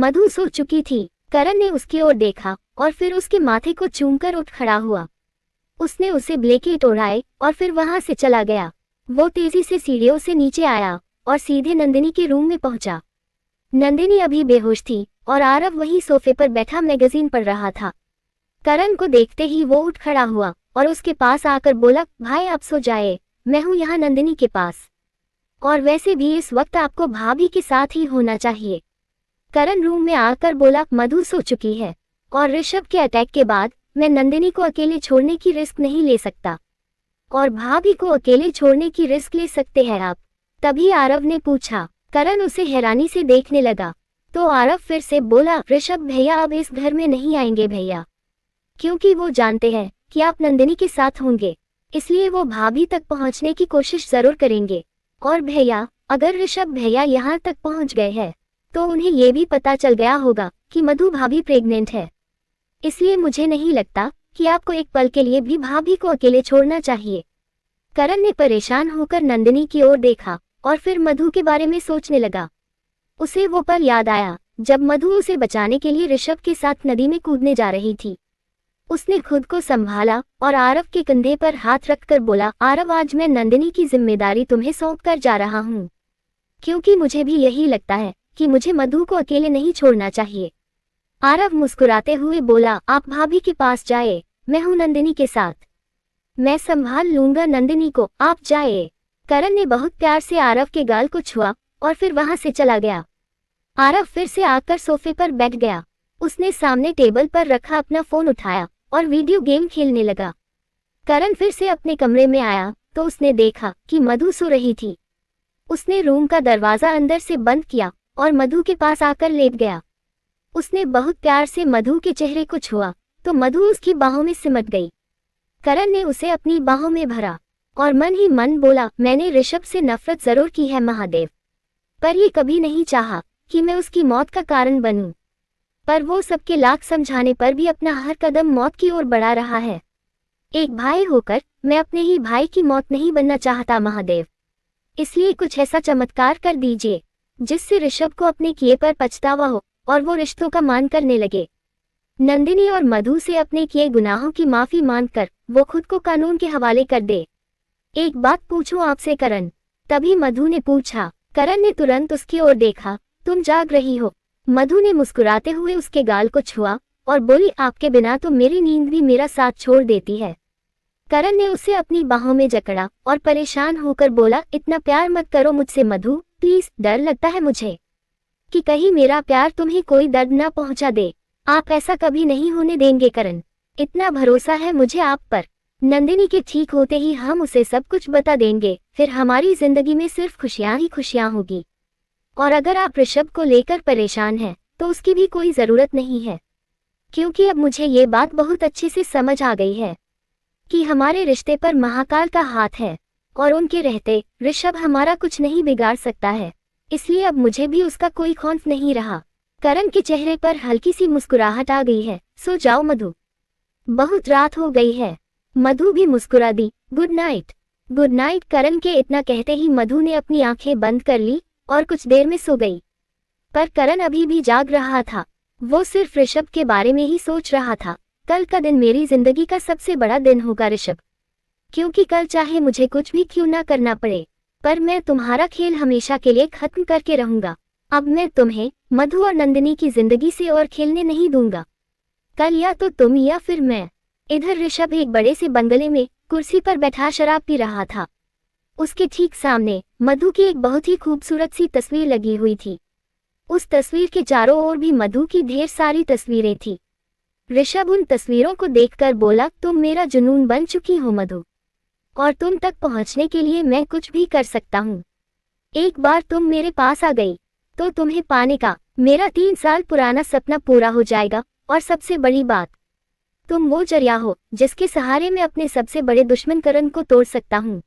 मधु सो चुकी थी। करण ने उसकी ओर देखा और फिर उसके माथे को चूमकर उठ खड़ा हुआ। उसने उसे ब्लैंकेट ओढ़ाए और फिर वहां से चला गया। वो तेजी से सीढ़ियों से नीचे आया और सीधे नंदिनी के रूम में पहुंचा। नंदिनी अभी बेहोश थी और आरव वहीं सोफे पर बैठा मैगजीन पढ़ रहा था। करण को देखते ही वो उठ खड़ा हुआ और उसके पास आकर बोला, भाई आप सो जाए, मैं हूं यहाँ नंदिनी के पास, और वैसे भी इस वक्त आपको भाभी के साथ ही होना चाहिए। करण रूम में आकर बोला, मधु सो चुकी है और ऋषभ के अटैक के बाद मैं नंदिनी को अकेले छोड़ने की रिस्क नहीं ले सकता, और भाभी को अकेले छोड़ने की रिस्क ले सकते हैं आप? तभी आरव ने पूछा। करण उसे हैरानी से देखने लगा तो आरव फिर से बोला, ऋषभ भैया अब इस घर में नहीं आएंगे भैया, क्योंकि वो जानते हैं कि आप नंदिनी के साथ होंगे, इसलिए वो भाभी तक पहुंचने की कोशिश जरूर करेंगे। और भैया, अगर ऋषभ भैया यहाँ तक पहुंच गए हैं तो उन्हें ये भी पता चल गया होगा कि मधु भाभी प्रेग्नेंट है, इसलिए मुझे नहीं लगता कि आपको एक पल के लिए भी भाभी को अकेले छोड़ना चाहिए। करण ने परेशान होकर नंदिनी की ओर देखा और फिर मधु के बारे में सोचने लगा। उसे वो पल याद आया जब मधु उसे बचाने के लिए ऋषभ के साथ नदी में कूदने जा रही थी। उसने खुद को संभाला और आरव के कंधे पर हाथ रखकर बोला, आरव आज मैं नंदिनी की जिम्मेदारी तुम्हें सौंप कर जा रहा हूँ, क्योंकि मुझे भी यही लगता है कि मुझे मधु को अकेले नहीं छोड़ना चाहिए। आरव मुस्कुराते हुए बोला, आप भाभी के पास जाए, मैं हूं नंदिनी के साथ, मैं संभाल लूंगा नंदिनी को, आप जाए। करण ने बहुत प्यार से आरव के गाल को छुआ और फिर वहां से चला गया। आरव फिर से आकर सोफे पर बैठ गया। उसने सामने टेबल पर रखा अपना फोन उठाया और वीडियो गेम खेलने लगा। करण फिर से अपने कमरे में आया तो उसने देखा कि मधु सो रही थी। उसने रूम का दरवाजा अंदर से बंद किया और मधु के पास आकर लेट गया। उसने बहुत प्यार से मधु के चेहरे को छुआ तो मधु उसकी बाहों में सिमट गई। करण ने उसे अपनी बाहों में भरा और मन ही मन बोला, मैंने ऋषभ से नफरत जरूर की है महादेव, पर ये कभी नहीं चाहा कि मैं उसकी मौत का कारण बनूं। पर वो सबके लाख समझाने पर भी अपना हर कदम मौत की ओर बढ़ा रहा है। एक भाई होकर मैं अपने ही भाई की मौत नहीं बनना चाहता महादेव, इसलिए कुछ ऐसा चमत्कार कर दीजिए जिससे ऋषभ को अपने किए पर पछतावा हो और वो रिश्तों का मान करने लगे। नंदिनी और मधु से अपने किए गुनाहों की माफी मांगकर वो खुद को कानून के हवाले कर दे। एक बात पूछूं आपसे करण? तभी मधु ने पूछा। करण ने तुरंत उसकी ओर देखा। तुम जाग रही हो? मधु ने मुस्कुराते हुए उसके गाल को छुआ और बोली, आपके बिना तो मेरी नींद भी मेरा साथ छोड़ देती है। करण ने उसे अपनी बाहों में जकड़ा और परेशान होकर बोला, इतना प्यार मत करो मुझसे मधु, प्लीज, डर लगता है मुझे कि कहीं मेरा प्यार तुम्हें कोई दर्द ना पहुंचा दे। आप ऐसा कभी नहीं होने देंगे करण, इतना भरोसा है मुझे आप पर। नंदिनी के ठीक होते ही हम उसे सब कुछ बता देंगे, फिर हमारी जिंदगी में सिर्फ खुशियां ही खुशियां होगी। और अगर आप ऋषभ को लेकर परेशान हैं तो उसकी भी कोई जरूरत नहीं है, क्योंकि अब मुझे ये बात बहुत अच्छे से समझ आ गई है कि हमारे रिश्ते पर महाकाल का हाथ है और उनके रहते ऋषभ हमारा कुछ नहीं बिगाड़ सकता है, इसलिए अब मुझे भी उसका कोई खौफ नहीं रहा। करण के चेहरे पर हल्की सी मुस्कुराहट आ गई है। सो जाओ मधु, बहुत रात हो गई है। मधु भी मुस्कुरा दी। Good night. Good night. Karan के इतना कहते ही मधु ने अपनी आंखें बंद कर ली और कुछ देर में सो गई। पर करण अभी भी जाग रहा था। वो सिर्फ ऋषभ के बारे में ही सोच रहा था। कल का दिन मेरी जिंदगी का सबसे बड़ा दिन होगा ऋषभ, क्योंकि कल चाहे मुझे कुछ भी क्यों ना करना पड़े, पर मैं तुम्हारा खेल हमेशा के लिए खत्म करके रहूंगा। अब मैं तुम्हें मधु और नंदिनी की जिंदगी से और खेलने नहीं दूंगा। कल या तो तुम या फिर मैं। इधर ऋषभ एक बड़े से बंगले में कुर्सी पर बैठा शराब पी रहा था। उसके ठीक सामने मधु की एक बहुत ही खूबसूरत सी तस्वीर लगी हुई थी। उस तस्वीर के चारों ओर भी मधु की ढेर सारी तस्वीरें थी। ऋषभ उन तस्वीरों को देखकर बोला, तुम मेरा जुनून बन चुकी हो मधु, और तुम तक पहुंचने के लिए मैं कुछ भी कर सकता हूँ। एक बार तुम मेरे पास आ गई तो तुम्हें पाने का मेरा 3 साल पुराना सपना पूरा हो जाएगा, और सबसे बड़ी बात, तुम वो जरिया हो जिसके सहारे मैं अपने सबसे बड़े दुश्मन करण को तोड़ सकता हूँ।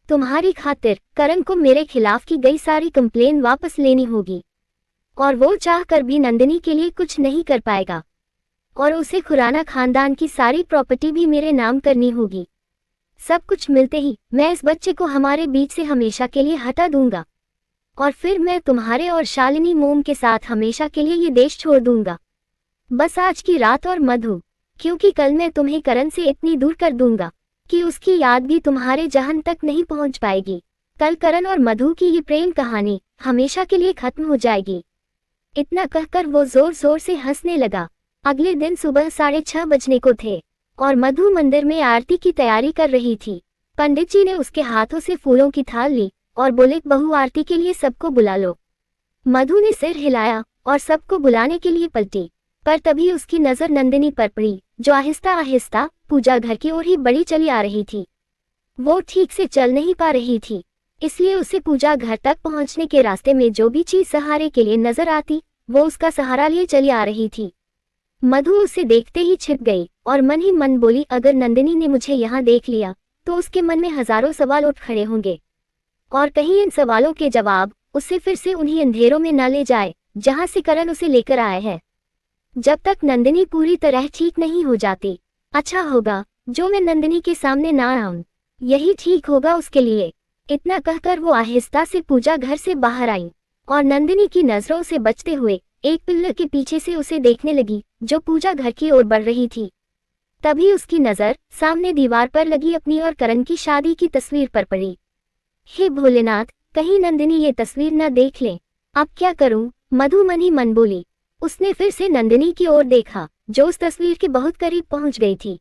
तुम्हारी खातिर करण को मेरे खिलाफ की गई सारी कंप्लेन वापस लेनी होगी, और वो चाह कर भी नंदिनी के लिए कुछ नहीं कर पाएगा, और उसे खुराना खानदान की सारी प्रॉपर्टी भी मेरे नाम करनी होगी। सब कुछ मिलते ही मैं इस बच्चे को हमारे बीच से हमेशा के लिए हटा दूंगा। और फिर मैं तुम्हारे और शालिनी मोम के साथ हमेशा के लिए ये देश छोड़ दूंगा। बस आज की रात और मधु, क्योंकि कल मैं तुम्हें करण से इतनी दूर कर दूंगा कि उसकी याद भी तुम्हारे जहन तक नहीं पहुंच पाएगी। कल करण और मधु की ये प्रेम कहानी हमेशा के लिए खत्म हो जाएगी। इतना कहकर वो जोर जोर से हंसने लगा। अगले दिन सुबह 6:30 बजने को थे और मधु मंदिर में आरती की तैयारी कर रही थी। पंडित जी ने उसके हाथों से फूलों की थाल ली और बोले, बहू आरती के लिए सबको बुला लो। मधु ने सिर हिलाया और सबको बुलाने के लिए पलटी, पर तभी उसकी नजर नंदिनी पर पड़ी, जो आहिस्ता आहिस्ता पूजा घर की ओर ही बढ़ी चली आ रही थी। वो ठीक से चल नहीं पा रही थी, इसलिए उसे पूजा घर तक पहुंचने के रास्ते में जो भी चीज सहारे के लिए नजर आती वो उसका सहारा लिए चली आ रही थी। मधु उसे देखते ही छिप गई और मन ही मन बोली, अगर नंदिनी ने मुझे यहाँ देख लिया तो उसके मन में हजारों सवाल उठ खड़े होंगे और कहीं इन सवालों के जवाब उसे फिर से उन्हीं अंधेरों में न ले जाए जहां से करण उसे लेकर आए हैं। जब तक नंदिनी पूरी तरह ठीक नहीं हो जाती, अच्छा होगा जो मैं नंदिनी के सामने ना आऊं, यही ठीक होगा उसके लिए। इतना कहकर वो आहिस्ता से पूजा घर से बाहर आई और नंदिनी की नजरों से बचते हुए एक पिल्लर के पीछे से उसे देखने लगी जो पूजा घर की ओर बढ़ रही थी। तभी उसकी नजर सामने दीवार पर लगी अपनी और करण की शादी की तस्वीर पर पड़ी। हे भोलेनाथ, कहीं नंदिनी ये तस्वीर न देख ले। अब क्या करूं? मधु मन ही मन बोली। उसने फिर से नंदिनी की ओर देखा जो उस तस्वीर के बहुत करीब पहुंच गई थी।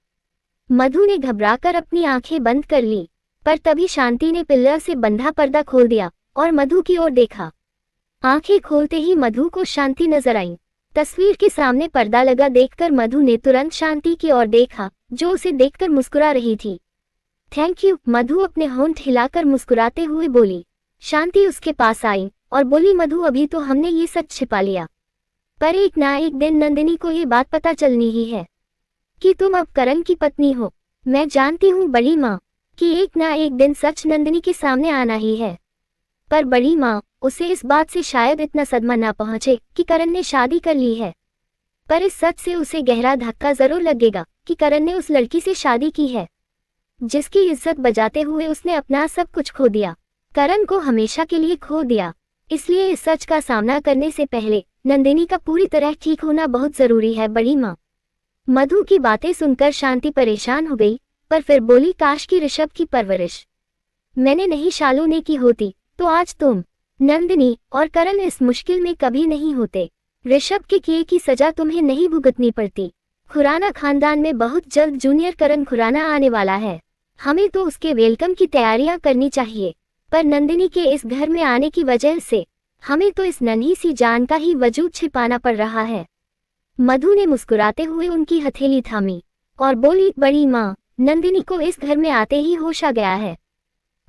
मधु ने घबराकर अपनी आंखें बंद कर ली, पर तभी शांति ने पिल्लर से बंधा पर्दा खोल दिया और मधु की ओर देखा। आंखें खोलते ही मधु को शांति नजर आई। तस्वीर के सामने पर्दा लगा देखकर मधु ने तुरंत शांति की ओर देखा जो उसे देखकर मुस्कुरा रही थी। थैंक यू, मधु अपने होंठ हिलाकर मुस्कुराते हुए बोली। शांति उसके पास आई और बोली, मधु अभी तो हमने ये सच छिपा लिया, पर एक ना एक दिन नंदिनी को ये बात पता चलनी ही है कि तुम अब करण की पत्नी हो। मैं जानती हूँ बड़ी माँ कि एक ना एक दिन सच नंदिनी के सामने आना ही है, पर बड़ी माँ उसे इस बात से शायद इतना सदमा ना पहुंचे कि करण ने शादी कर ली है, पर इस सच से उसे गहरा धक्का जरूर लगेगा कि करण ने उस लड़की से शादी की है जिसकी इज्जत बजाते हुए उसने अपना सब कुछ खो दिया, करण को हमेशा के लिए खो दिया। इसलिए इस सच का सामना करने से पहले नंदिनी का पूरी तरह ठीक होना बहुत जरूरी है बड़ी माँ। मधु की बातें सुनकर शांति परेशान हो गई, पर फिर बोली, काश की ऋषभ की परवरिश मैंने नहीं शालू ने की होती तो आज तुम, नंदिनी और करण इस मुश्किल में कभी नहीं होते। ऋषभ के किए की सजा तुम्हें नहीं भुगतनी पड़ती। खुराना खानदान में बहुत जल्द जूनियर करण खुराना आने वाला है, हमें तो उसके वेलकम की तैयारियां करनी चाहिए, पर नंदिनी के इस घर में आने की वजह से हमें तो इस नन्ही सी जान का ही वजूद छिपाना पड़ रहा है। मधु ने मुस्कुराते हुए उनकी हथेली थामी और बोली, बड़ी माँ, नंदिनी को इस घर में आते ही होश आ गया है।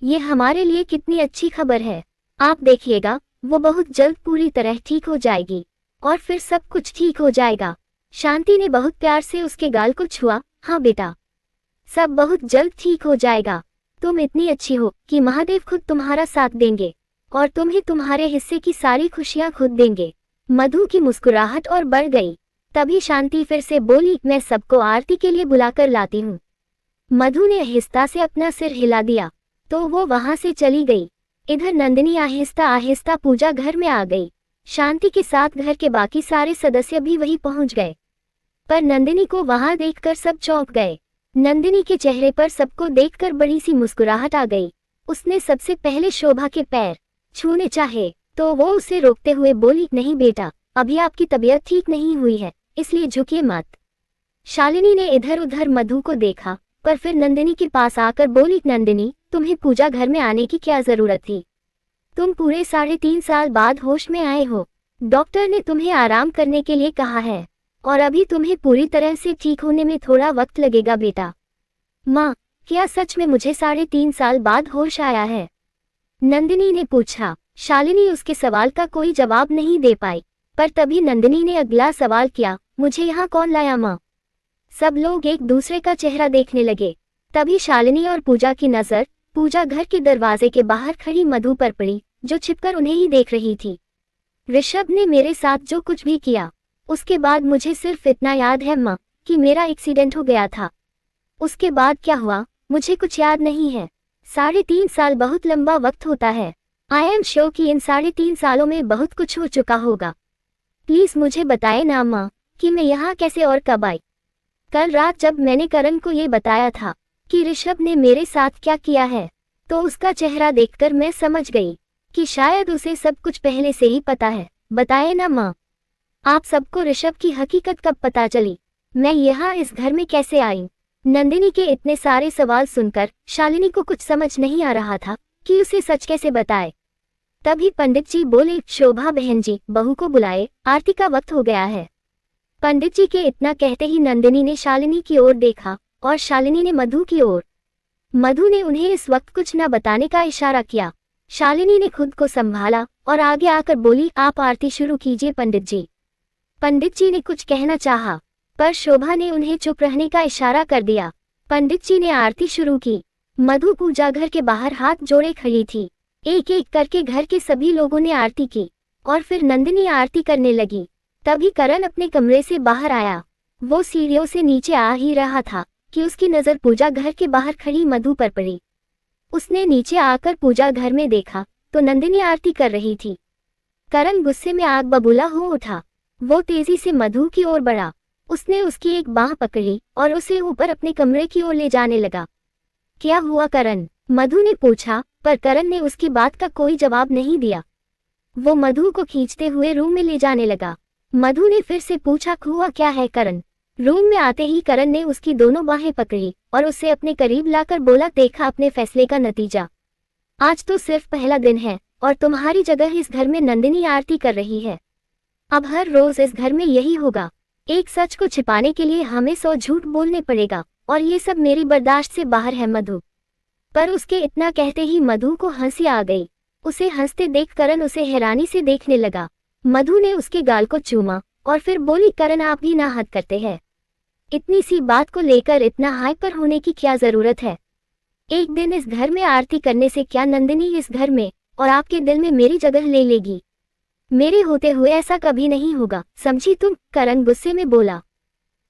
ये हमारे लिए कितनी अच्छी खबर है। आप देखिएगा वो बहुत जल्द पूरी तरह ठीक हो जाएगी और फिर सब कुछ ठीक हो जाएगा। शांति ने बहुत प्यार से उसके गाल को छुआ। हाँ बेटा, सब बहुत जल्द ठीक हो जाएगा। तुम इतनी अच्छी हो कि महादेव खुद तुम्हारा साथ देंगे और तुम्हें तुम्हारे हिस्से की सारी खुशियां खुद देंगे। मधु की मुस्कुराहट और बढ़ गई। तभी शांति फिर से बोली, मैं सबको आरती के लिए बुलाकर लाती हूँ। मधु ने आहिस्ता से अपना सिर हिला दिया तो वो वहां से चली गई। इधर नंदिनी आहिस्ता आहिस्ता पूजा घर में आ गई। शांति के साथ घर के बाकी सारे सदस्य भी वहीं पहुंच गए, पर नंदिनी को वहां देखकर सब चौंक गए। नंदिनी के चेहरे पर सबको देखकर बड़ी सी मुस्कुराहट आ गई। उसने सबसे पहले शोभा के पैर छूने चाहे तो वो उसे रोकते हुए बोली, नहीं बेटा, अभी आपकी तबीयत ठीक नहीं हुई है, इसलिए झुकिए मत। शालिनी ने इधर उधर मधु को देखा, पर फिर नंदिनी के पास आकर बोली, नंदिनी, तुम्हें पूजा घर में आने की क्या जरूरत थी? तुम पूरे 3.5 साल बाद होश में आए हो। डॉक्टर ने तुम्हें आराम करने के लिए कहा है और अभी तुम्हें पूरी तरह से ठीक होने में थोड़ा वक्त लगेगा बेटा। माँ, क्या सच में मुझे 3.5 साल बाद होश आया है? नंदिनी ने पूछा। शालिनी उसके सवाल का कोई जवाब नहीं दे पाई, पर तभी नंदिनी ने अगला सवाल किया, मुझे यहाँ कौन लाया माँ? सब लोग एक दूसरे का चेहरा देखने लगे। तभी शालिनी और पूजा की नजर पूजा घर के दरवाजे के बाहर खड़ी मधु पर पड़ी, जो छिपकर उन्हें ही देख रही थी। ऋषभ ने मेरे साथ जो कुछ भी किया, उसके बाद मुझे सिर्फ इतना याद है माँ कि मेरा एक्सीडेंट हो गया था। उसके बाद क्या हुआ मुझे कुछ याद नहीं है। 3.5 साल बहुत लंबा वक्त होता है। आई एम श्योर कि इन 3.5 सालों में बहुत कुछ हो चुका होगा। प्लीज मुझे बताए ना माँ कि मैं यहाँ कैसे और कब आई। कल रात जब मैंने करण को ये बताया था कि ऋषभ ने मेरे साथ क्या किया है, तो उसका चेहरा देखकर मैं समझ गई कि शायद उसे सब कुछ पहले से ही पता है। बताए ना माँ, आप सबको ऋषभ की हकीकत कब पता चली? मैं यहाँ इस घर में कैसे आई? नंदिनी के इतने सारे सवाल सुनकर शालिनी को कुछ समझ नहीं आ रहा था कि उसे सच कैसे बताए। तभी पंडित जी बोले, शोभा बहन जी, बहू को बुलाए, आरती का वक्त हो गया है। पंडित जी के इतना कहते ही नंदिनी ने शालिनी की ओर देखा और शालिनी ने मधु की ओर। मधु ने उन्हें इस वक्त कुछ न बताने का इशारा किया। शालिनी ने खुद को संभाला और आगे आकर बोली, आप आरती शुरू कीजिए पंडित जी। पंडित जी ने कुछ कहना चाहा, पर शोभा ने उन्हें चुप रहने का इशारा कर दिया। पंडित जी ने आरती शुरू की। मधु पूजा घर के बाहर हाथ जोड़े खड़ी थी। एक एक करके घर के सभी लोगों ने आरती की और फिर नंदिनी आरती करने लगी। तभी करण अपने कमरे से बाहर आया। वो सीढ़ियों से नीचे आ ही रहा था कि उसकी नजर पूजा घर के बाहर खड़ी मधु पर पड़ी। उसने नीचे आकर पूजा घर में देखा तो नंदिनी आरती कर रही थी। करण गुस्से में आग बबूला हो उठा। वो तेजी से मधु की ओर बढ़ा। उसने उसकी एक बांह पकड़ी और उसे ऊपर अपने कमरे की ओर ले जाने लगा। क्या हुआ करण? मधु ने पूछा, पर करण ने उसकी बात का कोई जवाब नहीं दिया। वो मधु को खींचते हुए रूम में ले जाने लगा। मधु ने फिर से पूछा, हुआ क्या है करण? रूम में आते ही करण ने उसकी दोनों बाहें पकड़ी और उसे अपने करीब लाकर बोला, देखा अपने फैसले का नतीजा। आज तो सिर्फ पहला दिन है और तुम्हारी जगह इस घर में नंदिनी आरती कर रही है। अब हर रोज इस घर में यही होगा। एक सच को छिपाने के लिए हमें 100 झूठ बोलने पड़ेगा और ये सब मेरी बर्दाश्त से बाहर है मधु। पर उसके इतना कहते ही मधु को हंसी आ गई। उसे हंसते देख करण उसे हैरानी से देखने लगा। मधु ने उसके गाल को चूमा और फिर बोली, करण आप भी ना हद करते हैं। इतनी सी बात को लेकर इतना हाइपर होने की क्या जरूरत है? एक दिन इस घर में आरती करने से क्या नंदिनी इस घर में और आपके दिल में मेरी जगह ले लेगी? मेरे होते हुए ऐसा कभी नहीं होगा, समझी तुम? करण गुस्से में बोला।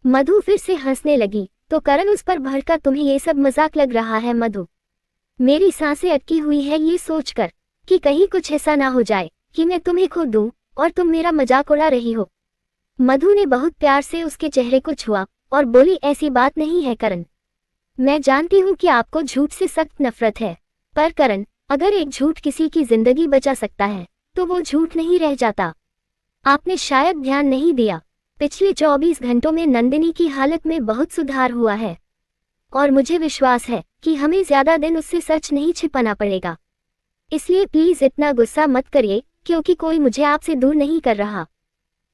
मधु फिर से हंसने लगी तो करण उस पर भड़का, तुम्हें ये सब मजाक लग रहा है मधु? मेरी सांसें अटकी हुई है ये सोचकर कि कहीं कुछ ऐसा ना हो जाए कि मैं तुम्हें खो दूं और तुम मेरा मजाक उड़ा रही हो। मधु ने बहुत प्यार से उसके चेहरे को छुआ और बोली, ऐसी बात नहीं है करण। मैं जानती हूँ कि आपको झूठ से सख्त नफरत है, पर करण, अगर एक झूठ किसी की जिंदगी बचा सकता है तो वो झूठ नहीं रह जाता। आपने शायद ध्यान नहीं दिया, पिछले 24 घंटों में नंदिनी की हालत में बहुत सुधार हुआ है और मुझे विश्वास है कि हमें ज्यादा दिन उससे सच नहीं छिपाना पड़ेगा। इसलिए प्लीज इतना गुस्सा मत करिए, क्योंकि कोई मुझे आपसे दूर नहीं कर रहा।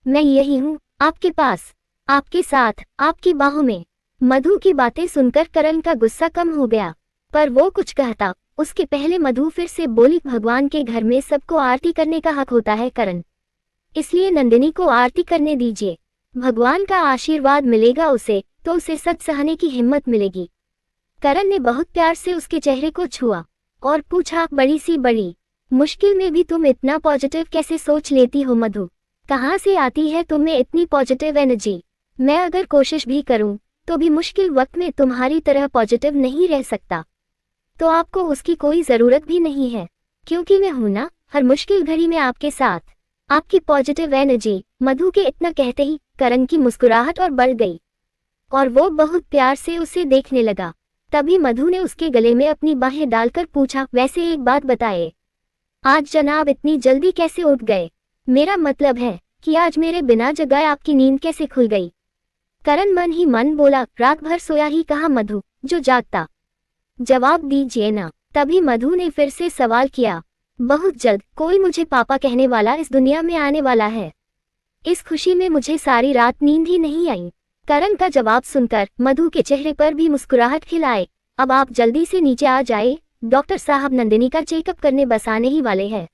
मैं यही हूँ, आपके पास, आपके साथ, आपकी बाहों में। मधु की बातें सुनकर करण का गुस्सा कम हो गया, पर वो कुछ कहता उसके पहले मधु फिर से बोली, भगवान के घर में सबको आरती करने का हक होता है करण, इसलिए नंदिनी को आरती करने दीजिए। भगवान का आशीर्वाद मिलेगा उसे तो उसे सच सहने की हिम्मत मिलेगी। करण ने बहुत प्यार से उसके चेहरे को छुआ और पूछा, बड़ी सी बड़ी मुश्किल में भी तुम इतना पॉजिटिव कैसे सोच लेती हो मधु? कहाँ से आती है तुम्हें इतनी पॉजिटिव एनर्जी? मैं अगर कोशिश भी करूं तो भी मुश्किल वक्त में तुम्हारी तरह पॉजिटिव नहीं रह सकता। तो आपको उसकी कोई जरूरत भी नहीं है, क्योंकि मैं हूं ना, हर मुश्किल घड़ी में आपके साथ। आपकी पॉजिटिव एनर्जी। मधु के इतना कहते ही करण की मुस्कुराहट और बढ़ गई और वो बहुत प्यार से उसे देखने लगा। तभी मधु ने उसके गले में अपनी बाहें डालकर पूछा, वैसे एक बात बताए, आज जनाब इतनी जल्दी कैसे उठ गए? मेरा मतलब है कि आज मेरे बिना जगाए आपकी नींद कैसे खुल गई? करण मन ही मन बोला, रात भर सोया ही कहा मधु, जो जागता। जवाब दीजिए ना। तभी मधु ने फिर से सवाल किया, बहुत जल्द कोई मुझे पापा कहने वाला इस दुनिया में आने वाला है। इस खुशी में मुझे सारी रात नींद ही नहीं आई। करण का जवाब सुनकर मधु के चेहरे पर भी मुस्कुराहट खिलाए। अब आप जल्दी से नीचे आ जाए, डॉक्टर साहब नंदिनी का चेकअप करने बस आने ही वाले हैं।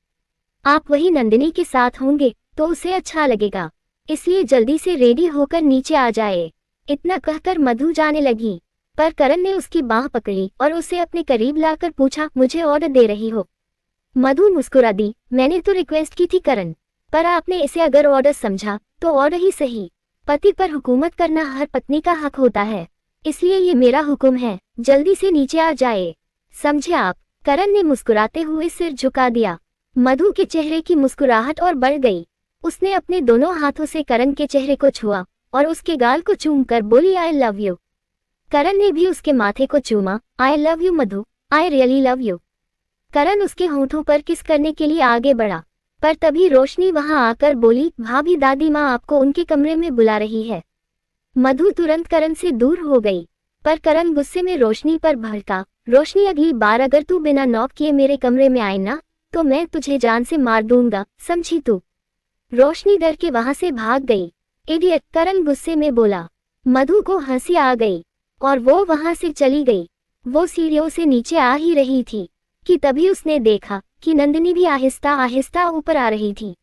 आप वही नंदिनी के साथ होंगे तो उसे अच्छा लगेगा, इसलिए जल्दी से रेडी होकर नीचे आ जाए। इतना कहकर मधु जाने लगी, पर करण ने उसकी बांह पकड़ी और उसे अपने करीब लाकर पूछा, मुझे ऑर्डर दे रही हो? मधु मुस्कुरा दी, मैंने तो रिक्वेस्ट की थी करण, पर आपने इसे अगर ऑर्डर समझा तो ऑर्डर ही सही। पति पर हुकूमत करना हर पत्नी का हक होता है, इसलिए ये मेरा हुक्म है, जल्दी से नीचे आ जाए, समझे आप? करण ने मुस्कुराते हुए सिर झुका दिया। मधु के चेहरे की मुस्कुराहट और बढ़ गई। उसने अपने दोनों हाथों से करण के चेहरे को छुआ और उसके गाल को चूमकर बोली आई लव यू। करण ने भी उसके माथे को चूमा। I love you Madhu, I really love you. Karan उसके होंठों पर किस करने के लिए आगे बढ़ा, पर तभी रोशनी वहां आकर बोली भाभी दादी माँ आपको उनके कमरे में बुला रही है। मधु तुरंत करण से दूर हो गई, पर करण गुस्से में रोशनी पर भड़का। रोशनी अगली बार अगर तू बिना नॉक किए मेरे कमरे में आए ना तो मैं तुझे जान से मार दूंगा, समझी तू। रोशनी डर के वहां से भाग गई। इडियट, करण गुस्से में बोला। मधु को हंसी आ गई और वो वहां से चली गई। वो सीढ़ियों से नीचे आ ही रही थी कि तभी उसने देखा कि नंदिनी भी आहिस्ता आहिस्ता ऊपर आ रही थी।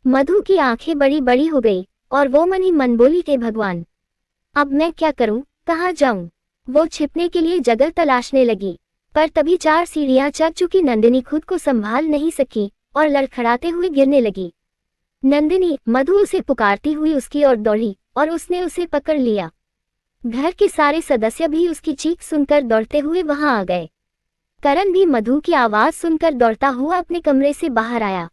मधु की आंखें बड़ी बड़ी हो गई और वो मन ही मन बोली थे भगवान, अब मैं क्या करूं, कहाँ जाऊं। वो छिपने के लिए जगह तलाशने लगी, पर तभी 4 सीढ़ियां चढ़ चुकी नंदिनी खुद को संभाल नहीं सकी और लड़खड़ाते हुए गिरने लगी। नंदिनी, मधु उसे पुकारती हुई उसकी ओर दौड़ी और उसने उसे पकड़ लिया। घर के सारे सदस्य भी उसकी चीख सुनकर दौड़ते हुए वहां आ गए। करण भी मधु की आवाज सुनकर दौड़ता हुआ अपने कमरे से बाहर आया।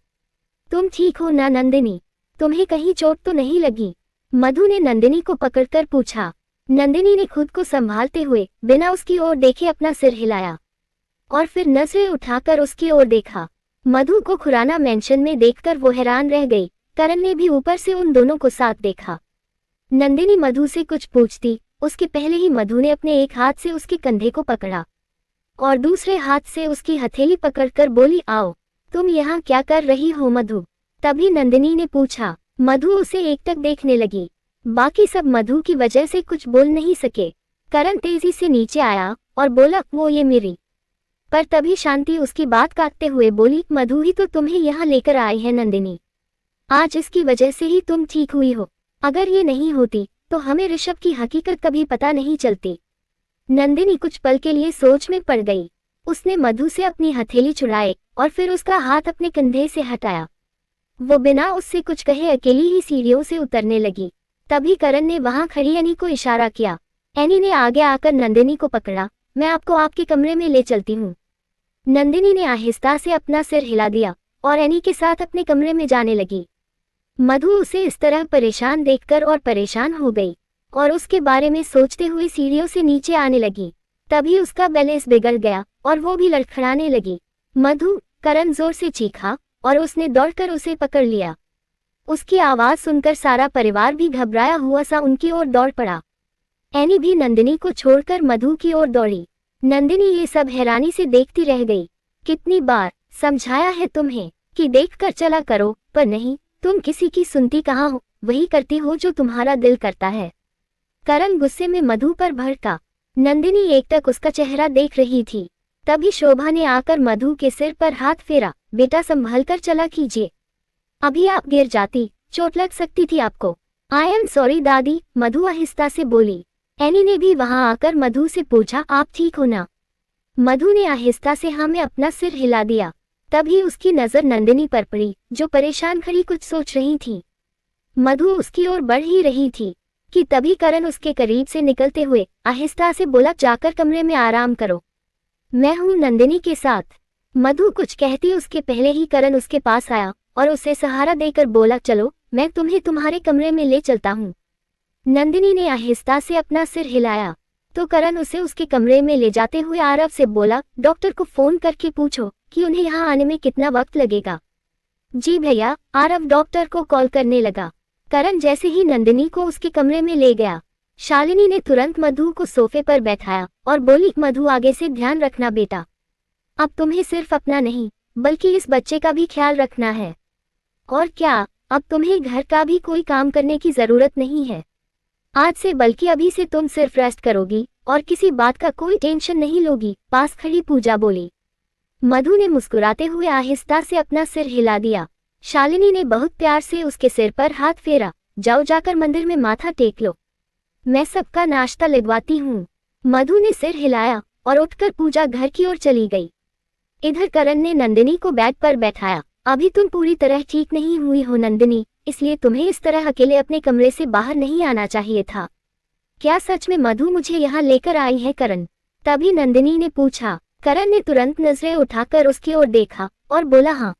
तुम ठीक हो ना नंदिनी, तुम्हें कहीं चोट तो नहीं लगी? मधु ने नंदिनी को पकड़कर पूछा। नंदिनी ने खुद को संभालते हुए बिना उसकी ओर देखे अपना सिर हिलाया और फिर नजरें उठाकर उसकी ओर देखा। मधु को खुराना मेंशन में देखकर वो हैरान रह गई। करण ने भी ऊपर से उन दोनों को साथ देखा। नंदिनी मधु से कुछ पूछती उसके पहले ही मधु ने अपने एक हाथ से उसके कंधे को पकड़ा और दूसरे हाथ से उसकी हथेली पकड़कर बोली आओ, तुम यहाँ क्या कर रही हो मधु? तभी नंदिनी ने पूछा। मधु उसे एकटक देखने लगी। बाकी सब मधु की वजह से कुछ बोल नहीं सके। करण तेजी से नीचे आया और बोला वो ये मेरी। पर तभी शांति उसकी बात काटते हुए बोली मधु ही तो तुम्हें यहाँ लेकर आई है नंदिनी, आज इसकी वजह से ही तुम ठीक हुई हो। अगर ये नहीं होती तो हमें ऋषभ की हकीकत कभी पता नहीं चलती। नंदिनी कुछ पल के लिए सोच में पड़ गई। उसने मधु से अपनी हथेली छुड़ाई और फिर उसका हाथ अपने कंधे से हटाया। वो बिना उससे कुछ कहे अकेली ही सीढ़ियों से उतरने लगी। तभी करण ने वहां खड़ी एनी को इशारा किया। एनी ने आगे आकर नंदिनी को पकड़ा। मैं आपको आपके कमरे में ले चलती हूँ। नंदिनी ने आहिस्ता से अपना सिर हिला दिया और एनी के साथ अपने कमरे में जाने लगी। मधु उसे इस तरह परेशान देखकर और परेशान हो गई और उसके बारे में सोचते हुए सीढ़ियों से नीचे आने लगी। तभी उसका बैलेंस बिगड़ गया और वो भी लड़खड़ाने लगी। मधु, करण जोर से चीखा और उसने दौड़कर उसे पकड़ लिया। उसकी आवाज सुनकर सारा परिवार भी घबराया हुआ सा उनकी ओर दौड़ पड़ा। एनी भी नंदिनी को छोड़कर मधु की ओर दौड़ी। नंदिनी ये सब हैरानी से देखती रह गई। कितनी बार समझाया है तुम्हें कि देखकर चला करो, पर नहीं, तुम किसी की सुनती कहाँ हो, वही करती हो जो तुम्हारा दिल करता है। करण गुस्से में मधु पर भड़का। नंदिनी एकटक उसका चेहरा देख रही थी। तभी शोभा ने आकर मधु के सिर पर हाथ फेरा। बेटा संभल कर चला कीजिए, अभी आप गिर जाती, चोट लग सकती थी आपको। आई एम सॉरी दादी, मधु आहिस्ता से बोली। एनी ने भी वहां आकर मधु से पूछा आप ठीक हो ना? मधु ने आहिस्ता से हाँ में अपना सिर हिला दिया। तभी उसकी नजर नंदिनी पर पड़ी जो परेशान खड़ी कुछ सोच रही थी। मधु उसकी ओर बढ़ ही रही थी कि तभी करण उसके करीब से निकलते हुए आहिस्ता से बोला जाकर कमरे में आराम करो, मैं हूं नंदिनी के साथ। मधु कुछ कहती उसके पहले ही करण उसके पास आया और उसे सहारा देकर बोला चलो मैं तुम्हें तुम्हारे कमरे में ले चलता हूँ। नंदिनी ने आहिस्ता से अपना सिर हिलाया तो करण उसे उसके कमरे में ले जाते हुए आरव से बोला डॉक्टर को फोन करके पूछो कि उन्हें यहाँ आने में कितना वक्त लगेगा। जी भैया, आरव डॉक्टर को कॉल करने लगा। करण जैसे ही नंदिनी को उसके कमरे में ले गया, शालिनी ने तुरंत मधु को सोफे पर बैठाया और बोली मधु आगे से ध्यान रखना बेटा, अब तुम्हें सिर्फ अपना नहीं बल्कि इस बच्चे का भी ख्याल रखना है। और क्या, अब तुम्हें घर का भी कोई काम करने की जरूरत नहीं है आज से, बल्कि अभी से तुम सिर्फ रेस्ट करोगी और किसी बात का कोई टेंशन नहीं लोगी। पास खड़ी पूजा बोली। मधु ने मुस्कुराते हुए आहिस्ता से अपना सिर हिला दिया। शालिनी ने बहुत प्यार से उसके सिर पर हाथ फेरा। जाओ जाकर मंदिर में माथा टेक लो, मैं सबका नाश्ता लगवाती हूँ। मधु ने सिर हिलाया और उठकर पूजा घर की ओर चली गई। इधर करण ने नंदिनी को बेड पर बैठाया। अभी तुम पूरी तरह ठीक नहीं हुई हो नंदिनी, इसलिए तुम्हें इस तरह अकेले अपने कमरे से बाहर नहीं आना चाहिए था। क्या सच में मधु मुझे यहाँ लेकर आई है करण? तभी नंदिनी ने पूछा। करण ने तुरंत नजरें उठाकर उसकी ओर देखा और बोला हाँ।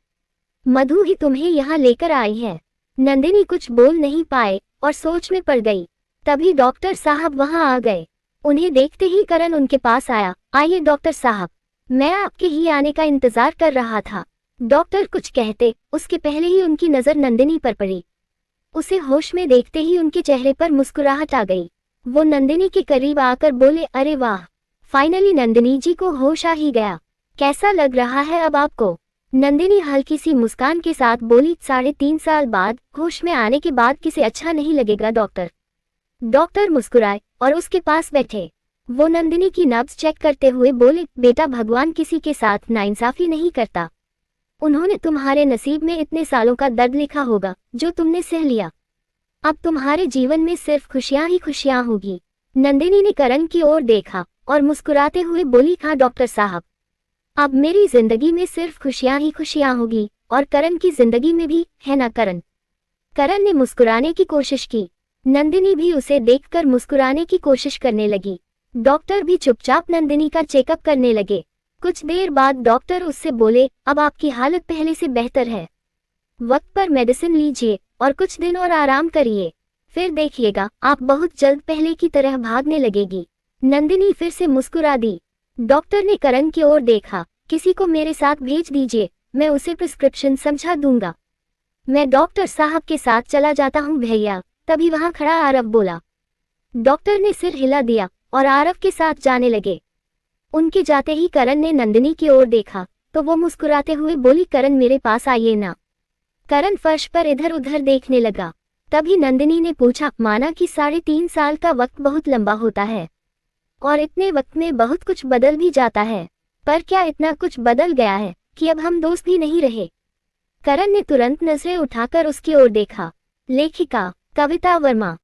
मधु ही तुम्हें यहाँ लेकर आई है। नंदिनी कुछ बोल नहीं पाए और सोच में पड़ गई। तभी डॉक्टर साहब वहां आ गए। उन्हें देखते ही करण उनके पास आया। आइए डॉक्टर साहब, मैं आपके ही आने का इंतजार कर रहा था। डॉक्टर कुछ कहते उसके पहले ही उनकी नजर नंदिनी पर पड़ी। उसे होश में देखते ही उनके चेहरे पर मुस्कुराहट आ गई। वो नंदिनी के करीब आकर बोले, अरे वाह, फाइनली नंदिनी जी को होश आ ही गया। कैसा लग रहा है अब आपको? नंदिनी हल्की सी मुस्कान के साथ बोली, 3.5 साल बाद होश में आने के बाद किसे अच्छा नहीं लगेगा डॉक्टर। डॉक्टर मुस्कुराए और उसके पास बैठे। वो नंदिनी की नब्ज चेक करते हुए बोले, बेटा भगवान किसी के साथ नाइंसाफी नहीं करता। उन्होंने तुम्हारे नसीब में इतने सालों का दर्द लिखा होगा जो तुमने सह लिया। अब तुम्हारे जीवन में सिर्फ खुशियां ही खुशियां होगी। नंदिनी ने करण की ओर देखा और मुस्कुराते हुए बोली, हाँ डॉक्टर साहब, अब मेरी जिंदगी में सिर्फ खुशियां ही खुशियां होगी और करण की जिंदगी में भी, है ना करण? करण ने मुस्कुराने की कोशिश की। नंदिनी भी उसे देखकर मुस्कुराने की कोशिश करने लगी। डॉक्टर भी चुपचाप नंदिनी का चेकअप करने लगे। कुछ देर बाद डॉक्टर उससे बोले, अब आपकी हालत पहले से बेहतर है। वक्त पर मेडिसिन लीजिए और कुछ दिन और आराम करिए, फिर देखिएगा आप बहुत जल्द पहले की तरह भागने लगेगी। नंदिनी फिर से मुस्कुरा दी। डॉक्टर ने करण की ओर देखा। किसी को मेरे साथ भेज दीजिए, मैं उसे प्रिस्क्रिप्शन समझा दूंगा। मैं डॉक्टर साहब के साथ चला जाता हूँ भैया। तभी वहां खड़ा आरव बोला। डॉक्टर ने सिर हिला दिया और आरव के साथ जाने लगे। उनके जाते ही करण ने नंदिनी की ओर देखा तो वो मुस्कुराते हुए बोली, करण मेरे पास आइए ना। करण फर्श पर इधर उधर देखने लगा। तभी नंदिनी ने पूछा, माना कि 3.5 साल का वक्त बहुत लंबा होता है और इतने वक्त में बहुत कुछ बदल भी जाता है, पर क्या इतना कुछ बदल गया है कि अब हम दोस्त भी नहीं रहे? करण ने तुरंत नजरें उठाकर उसकी ओर देखा। लेखिका कविता वर्मा।